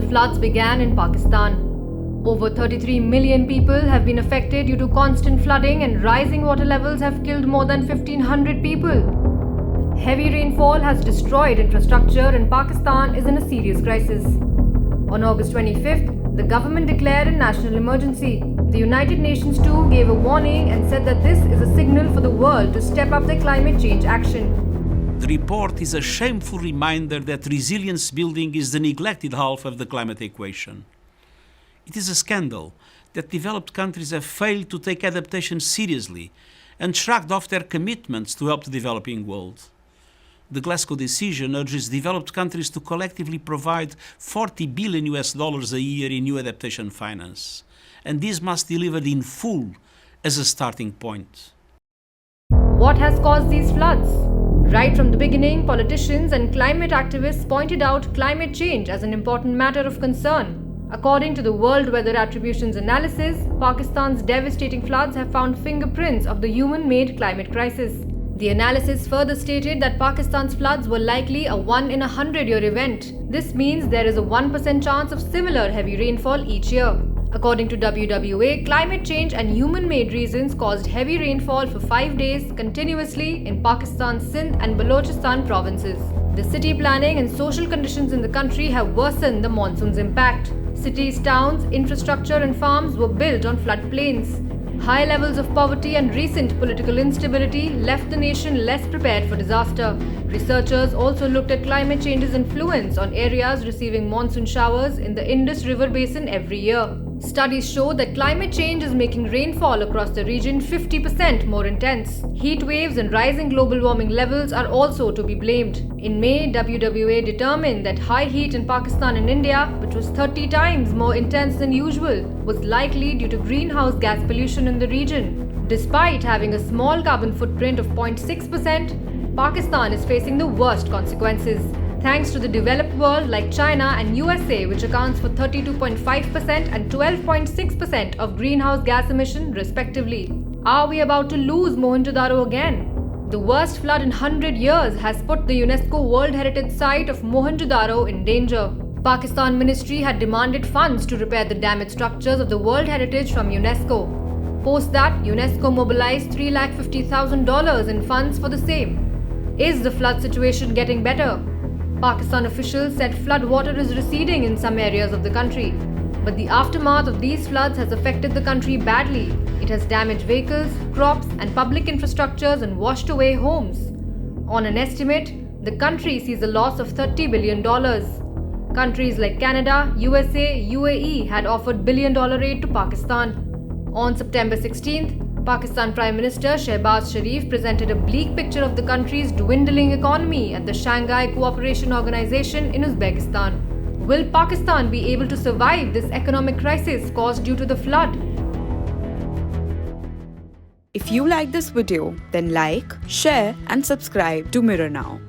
floods began in Pakistan. Over 33 million people have been affected due to constant flooding, and rising water levels have killed more than 1,500 people. Heavy rainfall has destroyed infrastructure, and Pakistan is in a serious crisis. On August 25th, the government declared a national emergency. The United Nations too gave a warning and said that this is a signal for the world to step up their climate change action. The report is a shameful reminder that resilience building is the neglected half of the climate equation. It is a scandal that developed countries have failed to take adaptation seriously and shrugged off their commitments to help the developing world. The Glasgow decision urges developed countries to collectively provide $40 billion a year in new adaptation finance, and this must be delivered in full as a starting point. What has caused these floods? Right from the beginning, politicians and climate activists pointed out climate change as an important matter of concern. According to the World Weather Attribution's analysis, Pakistan's devastating floods have found fingerprints of the human-made climate crisis. The analysis further stated that Pakistan's floods were likely a 1 in a 100-year event. This means there is a 1% chance of similar heavy rainfall each year. According to WWA, climate change and human-made reasons caused heavy rainfall for 5 days continuously in Pakistan's Sindh and Balochistan provinces. The city planning and social conditions in the country have worsened the monsoon's impact. Cities, towns, infrastructure and farms were built on floodplains. High levels of poverty and recent political instability left the nation less prepared for disaster. Researchers also looked at climate change's influence on areas receiving monsoon showers in the Indus River basin every year. Studies show that climate change is making rainfall across the region 50% more intense. Heat waves and rising global warming levels are also to be blamed. In May, WWA determined that high heat in Pakistan and India, which was 30 times more intense than usual, was likely due to greenhouse gas pollution in the region. Despite having a small carbon footprint of 0.6%, Pakistan is facing the worst consequences. Thanks to the developed world like China and USA, which accounts for 32.5% and 12.6% of greenhouse gas emission respectively. Are we about to lose Mohenjo-Daro again? The worst flood in 100 years has put the UNESCO World Heritage Site of Mohenjo-Daro in danger. Pakistan Ministry had demanded funds to repair the damaged structures of the World Heritage from UNESCO. Post that, UNESCO mobilized $350,000 in funds for the same. Is the flood situation getting better? Pakistan officials said flood water is receding in some areas of the country. But the aftermath of these floods has affected the country badly. It has damaged vehicles, crops, and public infrastructures and washed away homes. On an estimate, the country sees a loss of $30 billion. Countries like Canada, USA, UAE had offered billion-dollar aid to Pakistan. On September 16th, Pakistan Prime Minister Shehbaz Sharif presented a bleak picture of the country's dwindling economy at the Shanghai Cooperation Organization in Uzbekistan. Will Pakistan be able to survive this economic crisis caused due to the flood? If you like this video, then like, share and subscribe to Mirror Now.